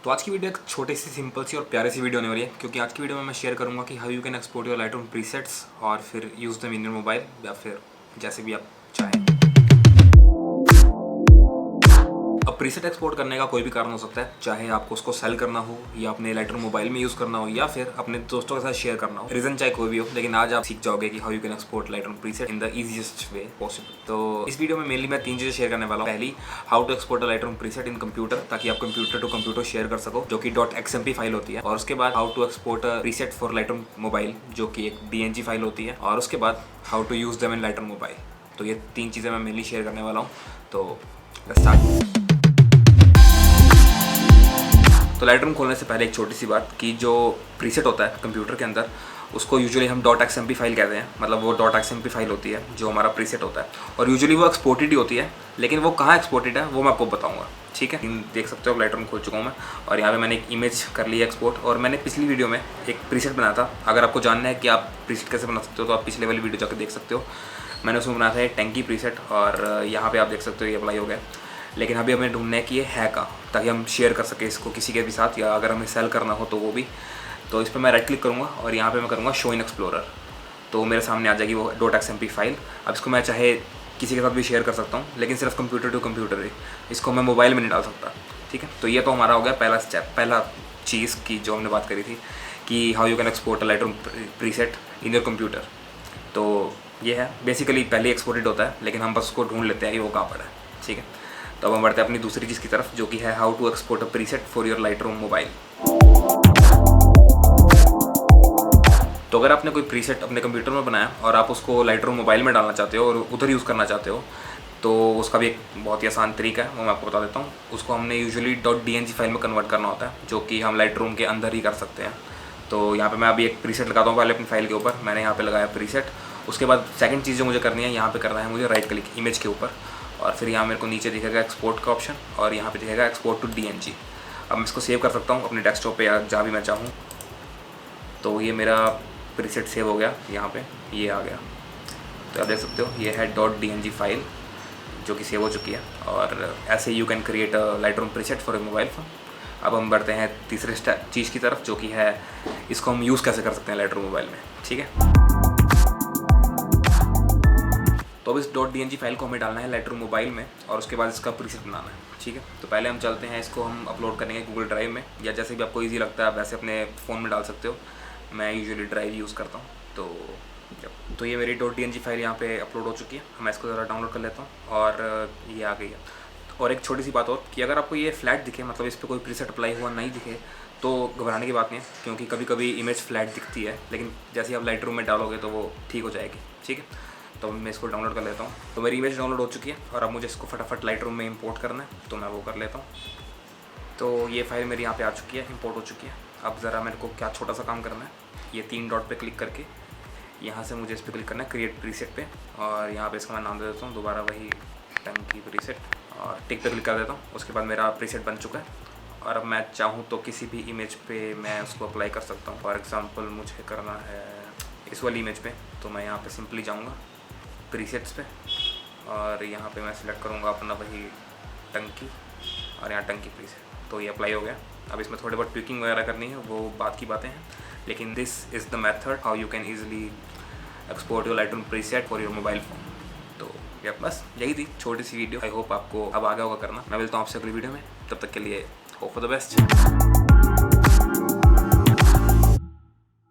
तो आज की वीडियो एक छोटी सी सिंपल सी और प्यारी सी वीडियो होने वाली है, क्योंकि आज की वीडियो में मैं शेयर करूंगा कि how you can export your Lightroom presets और फिर use them in your mobile, या फिर जैसे भी आप चाहें। अब प्रीसेट एक्सपोर्ट करने का कोई भी कारण हो सकता है, चाहे आपको उसको सेल करना हो या अपने लाइटरूम मोबाइल में यूज़ करना हो या फिर अपने दोस्तों के साथ शेयर करना हो। रीज़न चाहे कोई भी हो, लेकिन आज आप सीख जाओगे कि how you can export Lightroom preset in the easiest way possible. तो इस वीडियो में मेनली मैं 3 चीज़ें शेयर करने वाला हूँ। पहली, how to export a Lightroom preset in computer, ताकि आप कंप्यूटर टू कंप्यूटर शेयर कर सको, जो कि .xmp फाइल होती है। और उसके बाद how to export a preset for Lightroom mobile, जो कि एक DNG फाइल होती है। और उसके बाद how to use them in Lightroom mobile. तो ये 3 चीज़ें मैं मेनली शेयर करने वाला हूँ। तो लेट्स स्टार्ट। तो लाइटरूम खोलने से पहले एक छोटी सी बात कि जो प्रीसेट होता है कंप्यूटर के अंदर, उसको यूजुअली हम .xmp फाइल कहते हैं। मतलब वो .xmp फाइल होती है जो हमारा प्रीसेट होता है, और यूजुअली वो एक्सपोर्टेड ही होती है। लेकिन वो कहाँ एक्सपोर्टेड है वो मैं आपको बताऊंगा, ठीक है। देख सकते हो लाइटरूम खोल चुका हूँ मैं, और यहाँ पे मैंने एक इमेज कर ली है एक्सपोर्ट। और मैंने पिछली वीडियो में एक प्रीसेट बनाया था। अगर आपको जानना है कि आप प्रीसेट कैसे बना सकते हो तो आप पिछले वाली वीडियो जाकर देख सकते हो। मैंने उसमें बनाया था एक टैंकी प्रीसेट, और यहाँ पर आप देख सकते हो ये अप्लाई हो गया। लेकिन अभी हमें ढूंढना है कि ये है कहाँ, ताकि हम शेयर कर सकें इसको किसी के भी साथ, या अगर हमें सेल करना हो तो वो भी। तो इस पर मैं राइट क्लिक करूँगा और यहाँ पे मैं करूँगा शो इन एक्सप्लोरर। तो मेरे सामने आ जाएगी वो .xmp फाइल। अब इसको मैं चाहे किसी के साथ भी शेयर कर सकता हूँ, लेकिन सिर्फ कंप्यूटर टू कंप्यूटर ही। इसको मैं मोबाइल में नहीं डाल सकता, ठीक है। तो ये तो हमारा हो गया पहला स्टेप, पहला चीज़ की जो हमने बात करी थी कि how you can export a Lightroom preset in your computer. तो ये है बेसिकली पहले एक्सपोर्टेड होता है, लेकिन हम बस उसको ढूंढ लेते हैं कि वो कहाँ पर है, ठीक है। तो अब हम बढ़ते हैं अपनी दूसरी चीज़ की तरफ, जो कि है how to export a preset for your Lightroom mobile. तो अगर आपने कोई प्रीसेट अपने कंप्यूटर में बनाया और आप उसको लाइटरूम मोबाइल में डालना चाहते हो और उधर यूज़ करना चाहते हो, तो उसका भी एक बहुत ही आसान तरीका है, वो मैं आपको बता देता हूँ। उसको हमने यूजुअली .dng फाइल में कन्वर्ट करना होता है, जो कि हम लाइटरूम के अंदर ही कर सकते हैं। तो यहाँ पे मैं अभी एक प्रीसेट लगाता हूँ पहले अपनी फाइल के ऊपर। मैंने यहाँ पे लगाया प्रीसेट। उसके बाद सेकंड चीज़ जो मुझे करनी है, यहाँ पे करना है मुझे राइट क्लिक इमेज के ऊपर, और फिर यहाँ मेरे को नीचे दिखेगा एक्सपोर्ट का ऑप्शन, और यहाँ पे दिखेगा एक्सपोर्ट टू DNG। अब मैं इसको सेव कर सकता हूँ अपने डेस्कटॉप पे या जहाँ भी मैं चाहूँ। तो ये मेरा प्रीसेट सेव हो गया, यहाँ पे ये आ गया। तो आप देख सकते हो ये है .dng फाइल जो कि सेव हो चुकी है। और ऐसे you can create a Lightroom preset for a mobile phone. अब हम बढ़ते हैं तीसरे चीज़ की तरफ, जो कि है इसको हम यूज़ कैसे कर सकते हैं लाइटरूम मोबाइल में, ठीक है। तो अब इस .dng फाइल को हमें डालना है लाइटरूम मोबाइल में, और उसके बाद इसका प्रीसेट बनाना है, ठीक है। तो पहले हम चलते हैं, इसको हम अपलोड करेंगे गूगल ड्राइव में, या जैसे भी आपको इजी लगता है आप वैसे अपने फ़ोन में डाल सकते हो। मैं यूजुअली ड्राइव यूज़ करता हूँ। तो ये मेरी .dng फाइल यहाँ पे अपलोड हो चुकी है। मैं इसको ज़रा डाउनलोड कर लेता हूँ, और ये आ गई है। और एक छोटी सी बात और कि अगर आपको ये फ्लैट दिखे, मतलब इस पर कोई प्रीसेट अप्लाई हुआ नहीं दिखे, तो घबराने की बात नहीं है, क्योंकि कभी कभी इमेज फ्लैट दिखती है, लेकिन जैसे ही आप लाइटरूम में डालोगे तो वो ठीक हो जाएगी, ठीक है। तो मैं इसको डाउनलोड कर लेता हूँ। तो मेरी इमेज डाउनलोड हो चुकी है, और अब मुझे इसको फटाफट लाइटरूम में इंपोर्ट करना है, तो मैं वो कर लेता हूँ। तो ये फाइल मेरी यहाँ पे आ चुकी है, इंपोर्ट हो चुकी है। अब ज़रा मेरे को क्या छोटा सा काम करना है, ये 3 डॉट पे क्लिक करके यहाँ से मुझे इस पर क्लिक करना है क्रिएट प्रीसेट पे, और यहाँ पे इसका मैं नाम दे देता हूँ दोबारा वही टंकी प्रीसेट, और टिक पे क्लिक कर देता हूँ। उसके बाद मेरा प्रीसेट बन चुका है, और अब मैं चाहूँ तो किसी भी इमेज पे मैं उसको अप्लाई कर सकता हूँ। फॉर एग्ज़ाम्पल मुझे करना है इस वाली इमेज पे, तो मैं यहाँ पे सिंपली जाऊँगा प्रीसेट्स पे, और यहाँ पे मैं सिलेक्ट करूँगा अपना वही टंकी, और यहाँ टंकी प्रीसेट। तो ये अप्लाई हो गया। अब इसमें थोड़े बहुत ट्विकिंग वगैरह करनी है, वो बात की बातें हैं, लेकिन this is the method how you can easily export your Lightroom preset for your mobile phone. तो ये बस यही थी छोटी सी वीडियो। आई होप आपको अब आगे होगा करना। मैं मिलता हूँ आपसे अगली वीडियो में, तब तक के लिए होप फॉर द बेस्ट।